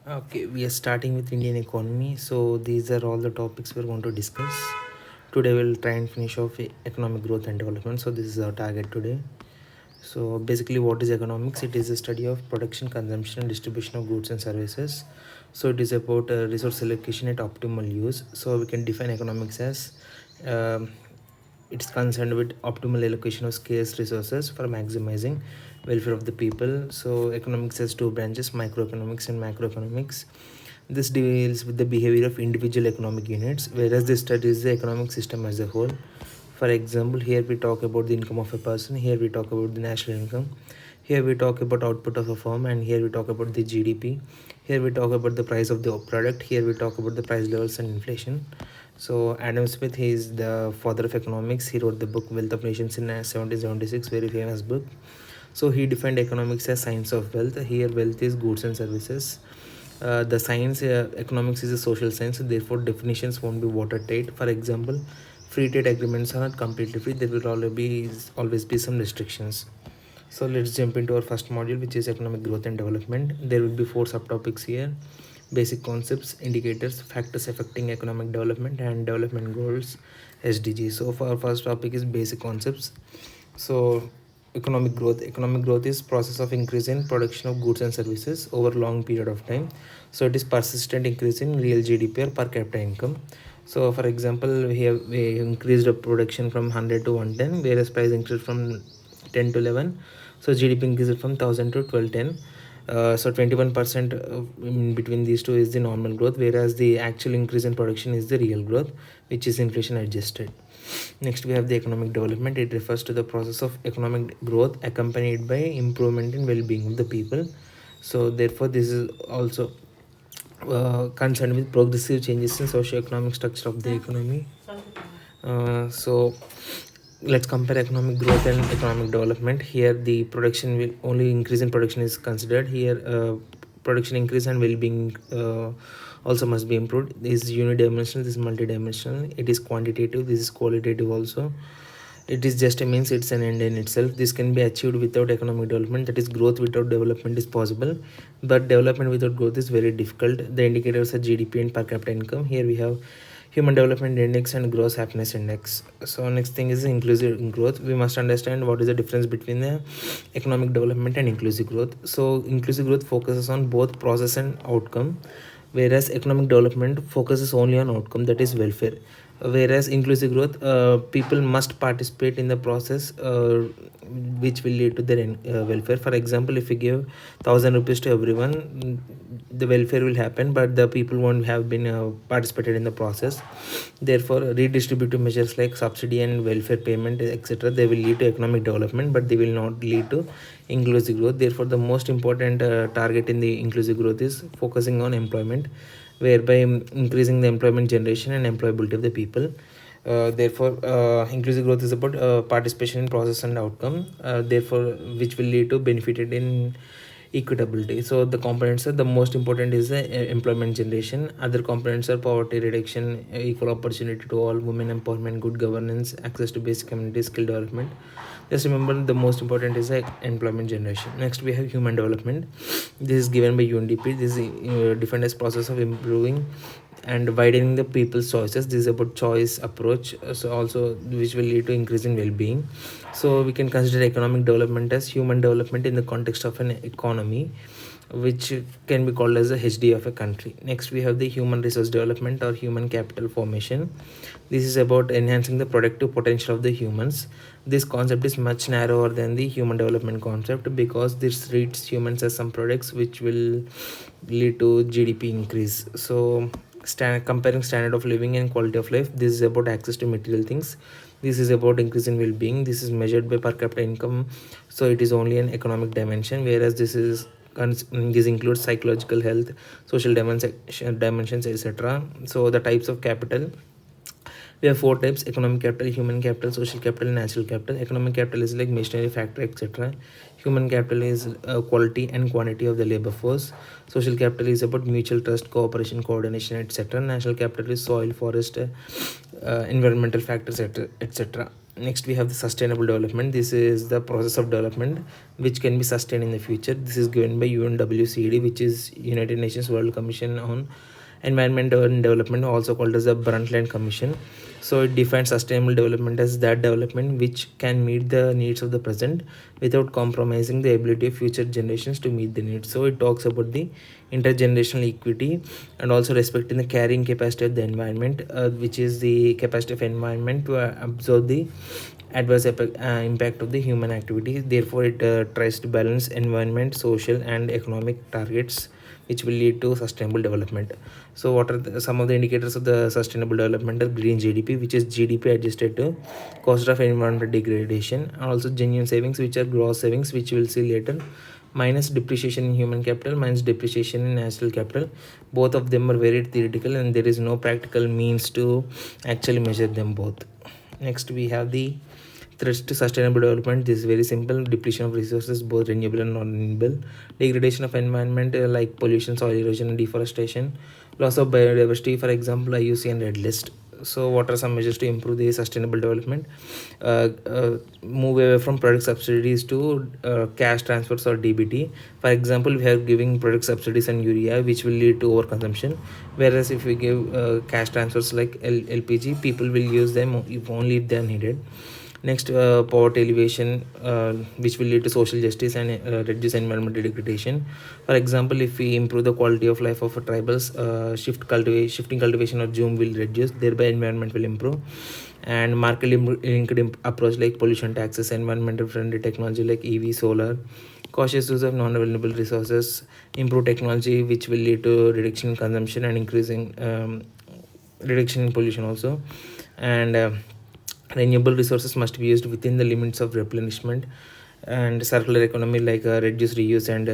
Okay, we are starting with Indian economy. So these are all the topics we're going to discuss. Today we'll try and finish off economic growth and development. So this is our target today. So basically, what is economics? It is a study of production, consumption, and distribution of goods and services. So it is about resource allocation at optimal use. So we can define economics as um, it's concerned with optimal allocation of scarce resources for maximizing welfare of the people. So economics has two branches: microeconomics and macroeconomics. This deals with the behavior of individual economic units, whereas this studies the economic system as a whole. For example, here we talk about the income of a person, here we talk about the national income, here we talk about output of a firm, and here we talk about the GDP. Here we talk about the price of the product, here we talk about the price levels and inflation. So Adam Smith, he is the father of economics. He wrote the book Wealth of Nations in 1776, very famous book. So he defined economics as science of wealth. Here wealth is goods and services. The science economics is a social science, therefore definitions won't be watertight. For example, free trade agreements are not completely free. There will always be some restrictions. So let's jump into our first module, which is economic growth and development. There will be four subtopics here: basic concepts, indicators, factors affecting economic development, and development goals, SDG. So for our first topic is basic concepts. So economic growth is process of increase in production of goods and services over long period of time. So it is persistent increase in real GDP or per capita income. So for example, we increased the production from 100 to 110, whereas price increased from 10 to 11. So GDP increased from 1000 to 1210. So 21% in between these two is the normal growth, whereas the actual increase in production is the real growth, which is inflation adjusted. Next, we have the economic development. It refers to the process of economic growth accompanied by improvement in well-being of the people. So therefore, this is also concerned with progressive changes in socio-economic structure of the economy. So let's compare economic growth and economic development. Here the production will only increase in production is considered. Here production increase and well-being also must be improved. This is unidimensional, this is multidimensional. It is quantitative, this is qualitative also. It is just a means, it's an end in itself. This can be achieved without economic development, that is growth without development is possible, but development without growth is very difficult. The indicators are GDP and per capita income. Here we have human development index and gross happiness index. So next thing is inclusive growth. We must understand what is the difference between the economic development and inclusive growth. So inclusive growth focuses on both process and outcome, whereas economic development focuses only on outcome, that is welfare. Whereas inclusive growth, people must participate in the process, which will lead to their welfare. For example, if we give 1000 rupees to everyone, the welfare will happen, but the people won't have been participated in the process. Therefore redistributive measures like subsidy and welfare payment, etc., they will lead to economic development, but they will not lead to inclusive growth. Therefore the most important target in the inclusive growth is focusing on employment, whereby increasing the employment generation and employability of the people. Therefore inclusive growth is about participation in process and outcome, therefore which will lead to benefited in equitability. So the components are, the most important is the employment generation. Other components are poverty reduction, equal opportunity to all, women empowerment, good governance, access to basic community, skill development. Just remember, the most important is the employment generation. Next we have human development. This is given by UNDP. This is defined as process of improving and widening the people's choices. This is about choice approach, so also which will lead to increase in well-being. So we can consider economic development as human development in the context of an economy, which can be called as a HD of a country. Next we have the human resource development or human capital formation. This is about enhancing the productive potential of the humans. This concept is much narrower than the human development concept, because this treats humans as some products which will lead to GDP increase. So comparing standard of living and quality of life, this is about access to material things. This is about increase in well-being. This is measured by per capita income, so it is only an economic dimension, whereas this includes psychological health, social dimensions, etc. So the types of capital, we have four types: economic capital, human capital, social capital, and natural capital. Economic capital is like machinery, factory, etc. Human capital is quality and quantity of the labor force. Social capital is about mutual trust, cooperation, coordination, etc. Natural capital is soil, forest, environmental factors, etc. Next we have the sustainable development. This is the process of development which can be sustained in the future. This is given by UNWCD, which is United Nations World Commission on Environment and Development, also called as the Brundtland Commission. So it defines sustainable development as that development which can meet the needs of the present without compromising the ability of future generations to meet the needs. So it talks about the intergenerational equity and also respecting the carrying capacity of the environment, which is the capacity of environment to absorb the adverse impact of the human activity. Therefore it tries to balance environment, social and economic targets which will lead to sustainable development. So what are some of the indicators of the sustainable development are green GDP, which is GDP adjusted to cost of environmental degradation, and also genuine savings, which are gross savings, which we will see later, minus depreciation in human capital minus depreciation in natural capital. Both of them are very theoretical and there is no practical means to actually measure them both. Next we have the threats to sustainable development. This is very simple: depletion of resources, both renewable and non-renewable, degradation of environment like pollution, soil erosion and deforestation, loss of biodiversity, for example IUCN Red List. So what are some measures to improve the sustainable development? Move away from product subsidies to cash transfers or DBT. For example, we are giving product subsidies and urea, which will lead to overconsumption, whereas if we give cash transfers like LPG, people will use them if only if they are needed. Next, poverty alleviation, which will lead to social justice and reduce environmental degradation. For example, if we improve the quality of life of tribals, shifting cultivation or zoom will reduce, thereby environment will improve. And market linked approach like pollution taxes, environmental friendly technology like EV, solar, cautious use of non-available resources, improve technology which will lead to reduction in consumption and increasing reduction in pollution also. And renewable resources must be used within the limits of replenishment. And circular economy like reduce, reuse and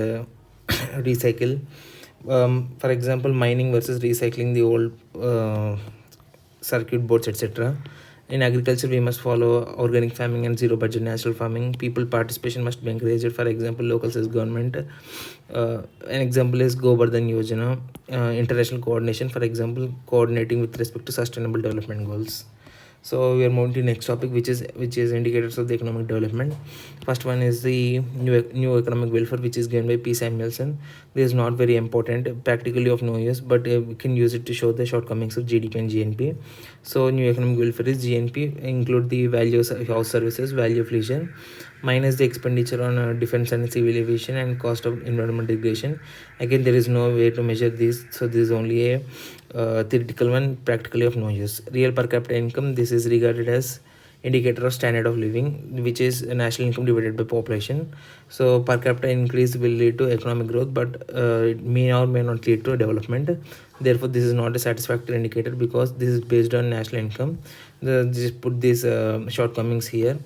recycle. For example, mining versus recycling the old circuit boards, etc. In agriculture, we must follow organic farming and zero budget natural farming. People participation must be encouraged. For example, local says government. An example is Govardhan Yojana. International coordination, for example, coordinating with respect to sustainable development goals. So we are moving to next topic, which is indicators of the economic development. First one is the new economic welfare, which is given by P. Samuelson. This is not very important, practically of no use, but we can use it to show the shortcomings of GDP and GNP. So new economic welfare is GNP include the values of house services, value of leisure, minus the expenditure on defense and civil aviation and cost of environment degradation. Again, there is no way to measure this, so this is only a theoretical one, practically of no use. Real per capita income, this is regarded as indicator of standard of living, which is national income divided by population. So per capita increase will lead to economic growth, but it may or may not lead to development. Therefore this is not a satisfactory indicator because this is based on national income. Just put these shortcomings here.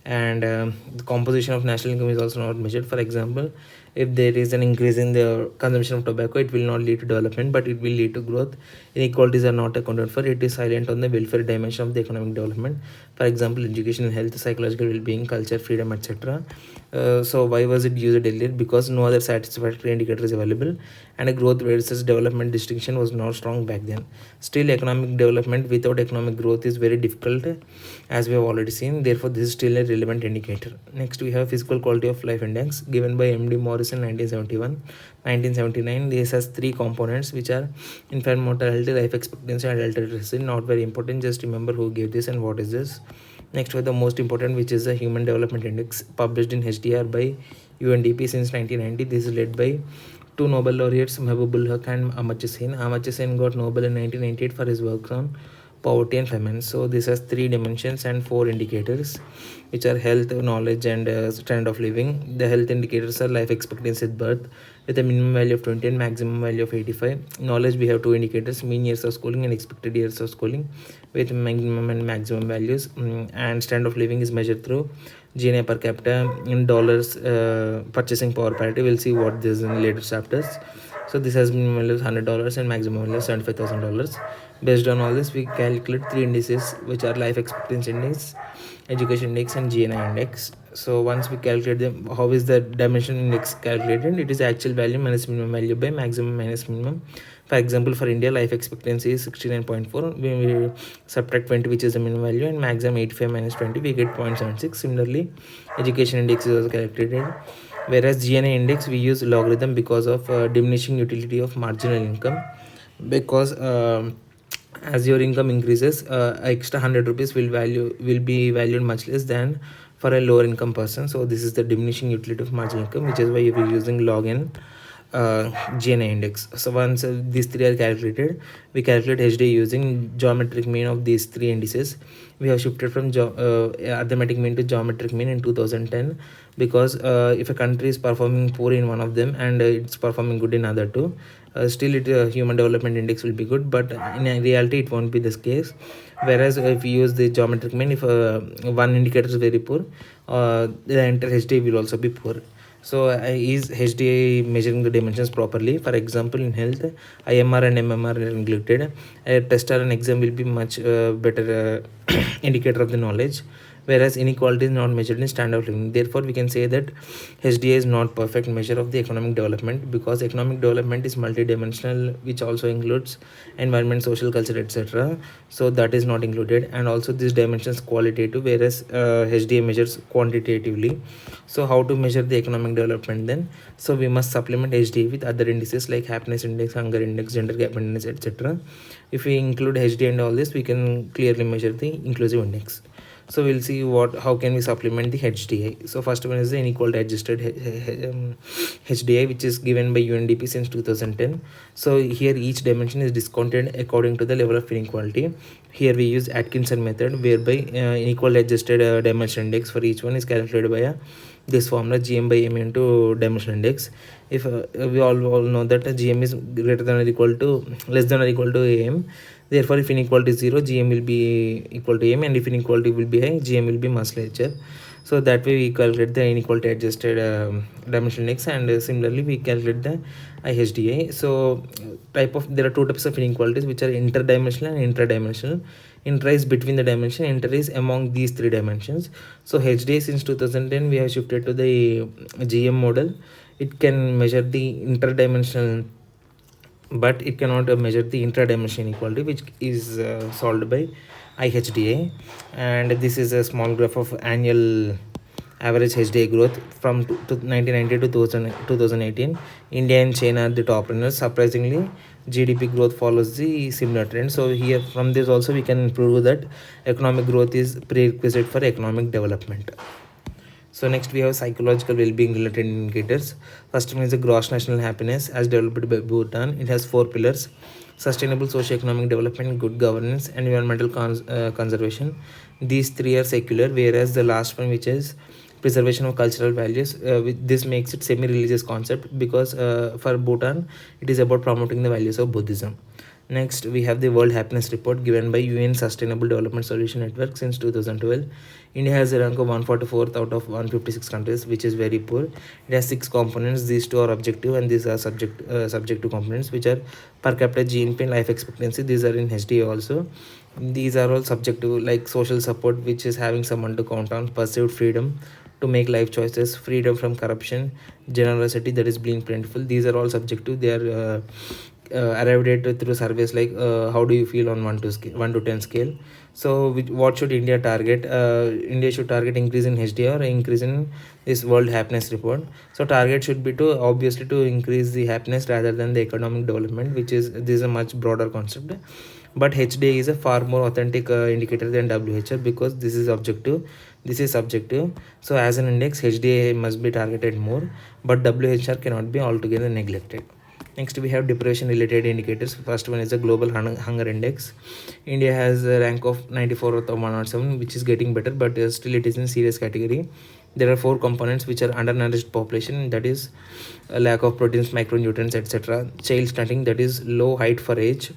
And the composition of national income is also not measured. For example, if there is an increase in the consumption of tobacco, it will not lead to development, but it will lead to growth. Inequalities are not accounted for. It is silent on the welfare dimension of the economic development. For example, education, health, psychological well-being, culture, freedom, etc. So why was it used earlier? Because no other satisfactory indicator is available, and a growth versus development distinction was not strong back then. Still, economic development without economic growth is very difficult, as we have already seen. Therefore, this is still a relevant indicator. Next, we have physical quality of life index given by MD Morris in 1971. 1979. This has three components, which are infant mortality, life expectancy and adult literacy. Not very important, just remember who gave this and what is this. Next was the most important, which is the Human Development Index, published in HDR by UNDP since 1990. This is led by two Nobel laureates, Mahbubul Haq and Amartya Sen. Amartya Sen got Nobel in 1998 for his work on poverty and famine. So this has three dimensions and four indicators, which are health, knowledge and standard of living. The health indicators are life expectancy at birth with a minimum value of 20 and maximum value of 85. Knowledge, we have two indicators, mean years of schooling and expected years of schooling with minimum and maximum values. And standard of living is measured through GNA per capita in dollars, purchasing power parity. We'll see what this is in later chapters. So this has minimum value of $100 and maximum value of $75,000. Based on all this, we calculate three indices, which are life expectancy index, education index and GNI index. So once we calculate them, how is the dimension index calculated? It is actual value minus minimum value by maximum minus minimum. For example, for India, life expectancy is 69.4. When we subtract 20, which is the minimum value, and maximum 85 minus 20, we get 0.76. Similarly, education index is also calculated. Whereas GNA index, we use logarithm because of diminishing utility of marginal income. Because as your income increases, extra 100 rupees will be valued much less than for a lower income person. So this is the diminishing utility of marginal income, which is why we're using log n GNA index. So once these three are calculated, we calculate HDA using geometric mean of these three indices. We have shifted from arithmetic mean to geometric mean in 2010 because if a country is performing poor in one of them and it's performing good in other two, still human development index will be good, but in reality it won't be this case. Whereas if we use the geometric mean, if one indicator is very poor, the entire HDA will also be poor. So is HDA measuring the dimensions properly? For example, in health, IMR and MMR are included. A test or an exam will be much better indicator of the knowledge, whereas inequality is not measured in standard of living. Therefore, we can say that HDA is not perfect measure of the economic development, because economic development is multidimensional, which also includes environment, social, culture, etc. So that is not included, and also this dimension is qualitative, whereas HDA measures quantitatively. So how to measure the economic development then? So we must supplement HDA with other indices like happiness index, hunger index, gender gap index, etc. If we include HDA and all this, we can clearly measure the inclusive index. So we'll see how can we supplement the HDI. So first one is the inequality adjusted HDI, which is given by UNDP since 2010. So here each dimension is discounted according to the level of inequality. Here we use Atkinson method, whereby inequality adjusted dimension index for each one is calculated by this formula GM by M into dimension index. If we all know that GM is greater than or equal to less than or equal to AM. Therefore, if inequality is 0, GM will be equal to M, and if inequality will be high, GM will be much larger. So that way we calculate the inequality adjusted dimension index, and similarly we calculate the IHDA. So there are two types of inequalities, which are interdimensional and intradimensional. Intra is between the dimension, inter is among these three dimensions. So HDA since 2010 we have shifted to the GM model. It can measure the interdimensional, but it cannot measure the intradimensional inequality, which is solved by IHDA. And this is a small graph of annual average HDA growth from 1990 to 2018. India and China are the top runners. Surprisingly, GDP growth follows the similar trend. So here from this also we can prove that economic growth is prerequisite for economic development. So next we have psychological well-being related indicators. First one is the gross national happiness as developed by Bhutan. It has 4 pillars: sustainable socio-economic development, good governance, environmental conservation. These three are secular, whereas the last one, which is preservation of cultural values, this makes it semi-religious concept, because for Bhutan it is about promoting the values of Buddhism. Next, we have the World Happiness Report given by UN Sustainable Development Solution Network since 2012. India has a rank of 144th out of 156 countries, which is very poor. It has 6 components. These 2 are objective, and these are subjective components, which are per capita GNP and life expectancy. These are in HDA also. These are all subjective, like social support, which is having someone to count on, perceived freedom to make life choices, freedom from corruption, generosity, that is being plentiful. These are all subjective. They are arrived at through surveys like how do you feel on 1 to 10 scale. So what should India target? India should target increase in HDR or increase in this World Happiness Report. So target should be to obviously to increase the happiness rather than the economic development, which is this is a much broader concept. But HDA is a far more authentic indicator than WHR, because this is objective, this is subjective. So as an index, HDA must be targeted more, but WHR cannot be altogether neglected. Next, we have depression related indicators. First one is the global hunger index. India has a rank of 94 out of 107, which is getting better, but still it is in serious category. There are 4 components which are undernourished population, that is a lack of proteins, micronutrients, etc. Child stunting, that is low height for age.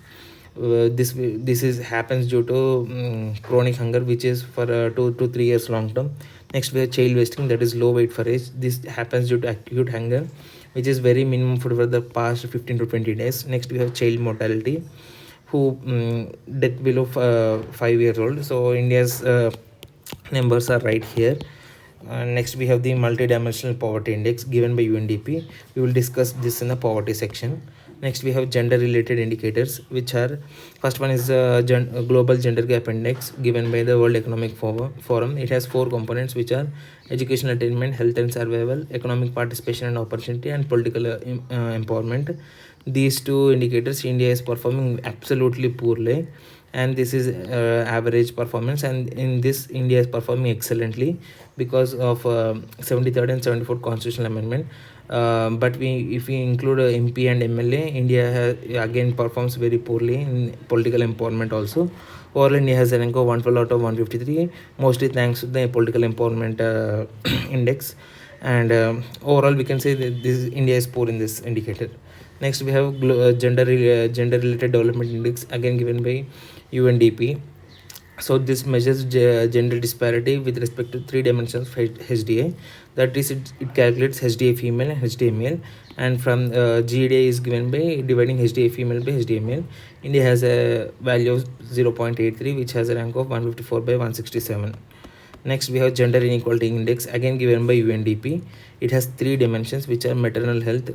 This is happens due to chronic hunger, which is for 2 to 3 years long term. Next, we have child wasting, that is low weight for age. This happens due to acute hunger, which is very minimum food for the past 15 to 20 days. Next, we have child mortality, who death below 5 years old. So India's numbers are right here. Next, we have the multidimensional poverty index given by UNDP. We will discuss this in the poverty section. Next, we have gender related indicators, which are first one is global gender gap index given by the World Economic Forum. It has four components, which are educational attainment, health and survival, economic participation and opportunity, and political empowerment. These two indicators, India is performing absolutely poorly, and this is average performance, and in this India is performing excellently because of 73rd and 74th constitutional amendment. But if we include MP and MLA, India again performs very poorly in political empowerment also. Overall, India has a rank of 112 out of 153, mostly thanks to the political empowerment index. And overall, we can say that this India is poor in this indicator. Next, we have gender related development index, again given by UNDP. So this measures gender disparity with respect to three dimensions of HDA. That is, it calculates HDA female and HDA male, and from GDA is given by dividing HDA female by HDA male. India has a value of 0.83, which has a rank of 154 by 167. Next, we have gender inequality index, again given by UNDP. It has three dimensions, which are maternal health,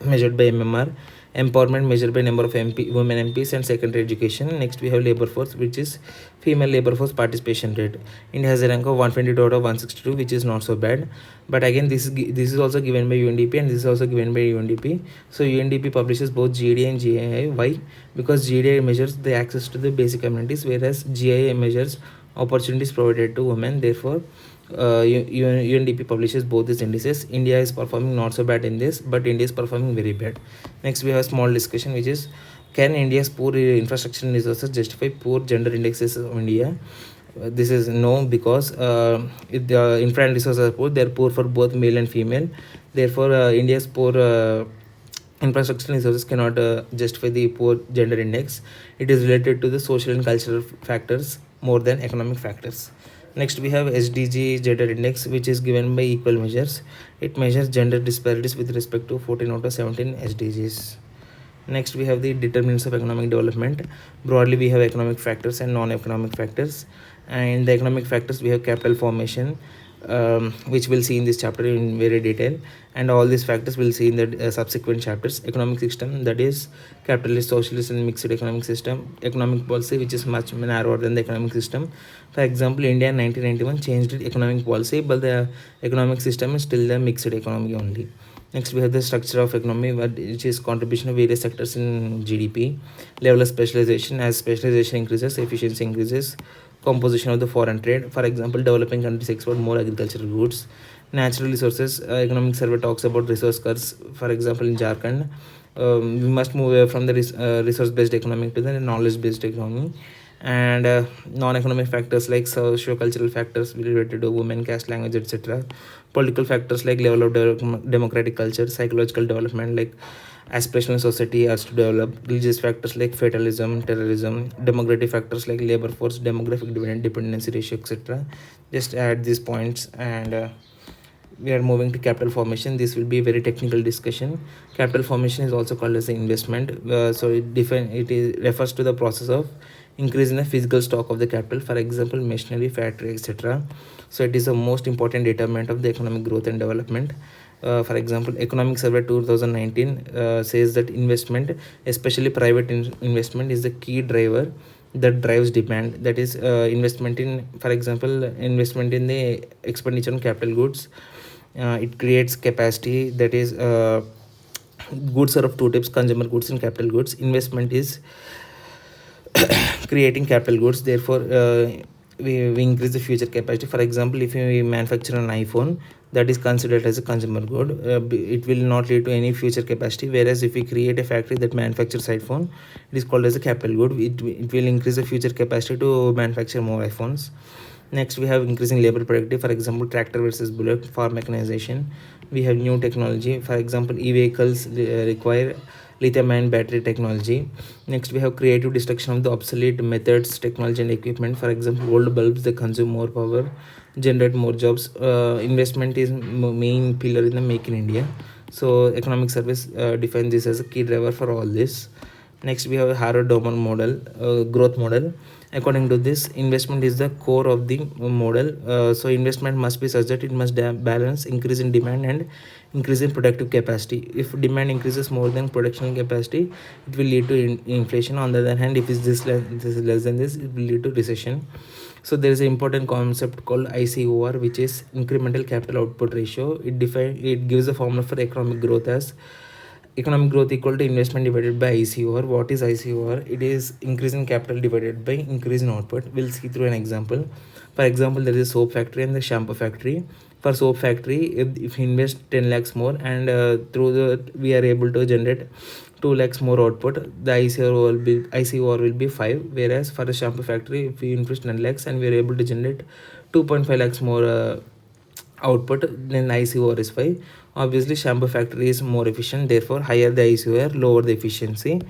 measured by MMR, empowerment measured by number of women MPs, and secondary education. Next, we have labor force, which is female labor force participation rate. India has a rank of 122 out of 162, which is not so bad. But again, this is also given by UNDP, and this is also given by UNDP. So UNDP publishes both GDA and GII. Why? Because GDA measures the access to the basic amenities, whereas GII measures opportunities provided to women. Therefore, UNDP publishes both these indices. India is performing not so bad in this, but India is performing very bad. Next, we have a small discussion, which is, can India's poor infrastructure resources justify poor gender indexes of India? This is no, because if the infra and resources are poor, they are poor for both male and female. Therefore, India's poor infrastructure resources cannot justify the poor gender index. It is related to the social and cultural factors more than economic factors. Next, we have SDG gender index, which is given by equal measures. It measures gender disparities with respect to 14 out of 17 SDGs. Next, we have the determinants of economic development. Broadly, we have economic factors and non-economic factors. And the economic factors, we have capital formation, which we'll see in this chapter in very detail, and all these factors we'll see in the subsequent chapters. Economic system, that is capitalist, socialist, and mixed economic system. Economic policy, which is much narrower than the economic system. For example, India in 1991 changed its economic policy, but the economic system is still the mixed economy only. Next, we have the structure of economy, which is contribution of various sectors in GDP. Level of specialization, as specialization increases, efficiency increases. Composition of the foreign trade, for example, developing countries export more agricultural goods. Natural resources, economic survey talks about resource curves. For example, in Jharkhand, we must move away from the resource based economy to the knowledge based economy. And non-economic factors like socio-cultural factors related to women, caste, language, etc. Political factors like level of democratic culture. Psychological development, like aspirational society has to develop. Religious factors like fatalism, terrorism. Demographic factors like labor force, demographic dependency ratio, etc. Just add these points, and we are moving to capital formation. This will be a very technical discussion. Capital formation is also called as an investment. So it refers to the process of increasing the physical stock of the capital, for example, machinery, factory, etc. So it is the most important determinant of the economic growth and development. For example, Economic Survey 2019 says that investment, especially private investment, is the key driver that drives demand. That is, investment in, for example, investment in the expenditure on capital goods. It creates capacity. That is, goods are of two types: consumer goods and capital goods. Investment is creating capital goods. Therefore, we increase the future capacity. For example, if we manufacture an iPhone, that is considered as a consumer good. It will not lead to any future capacity, whereas if we create a factory that manufactures iPhone, it is called as a capital good. It will increase the future capacity to manufacture more iPhones. Next, we have increasing labor productivity. For example, tractor versus bullock, farm mechanization. We have new technology. For example, e-vehicles require lithium-ion battery technology. Next, we have creative destruction of the obsolete methods, technology, and equipment. For example, old bulbs, they consume more power, generate more jobs. Investment is main pillar in the Make in India. So economic service defines this as a key driver for all this. Next, we have a Harvard Doman model, growth model. According to this, investment is the core of the model. So investment must be such that it must balance increase in demand and increase in productive capacity. If demand increases more than production capacity, it will lead to inflation. On the other hand, if it's this is less than this, it will lead to recession. So there is an important concept called ICOR, which is incremental capital output ratio. It gives a formula for economic growth as economic growth equal to investment divided by ICOR. What is ICOR? It is increase in capital divided by increase in output. We'll see through an example. For example, there is a soap factory and the shampoo factory. For soap factory, if you invest 10 lakhs more and through the we are able to generate 2 lakhs more output, the ICOR will be 5. Whereas for the shampoo factory, if we invest 10 lakhs and we are able to generate 2.5 lakhs more output, then ICOR is 5. Obviously, shampoo factory is more efficient, therefore higher the ICOR, lower the efficiency.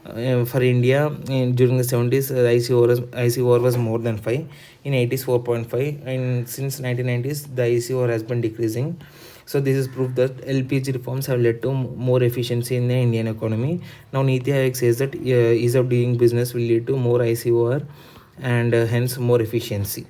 For India, during the 70s, ICOR was more than 5. In 80s, 4.5. And since 1990s, the ICOR has been decreasing. So this is proof that LPG reforms have led to more efficiency in the Indian economy. Now Niti Aayog says that ease of doing business will lead to more ICOR and hence more efficiency.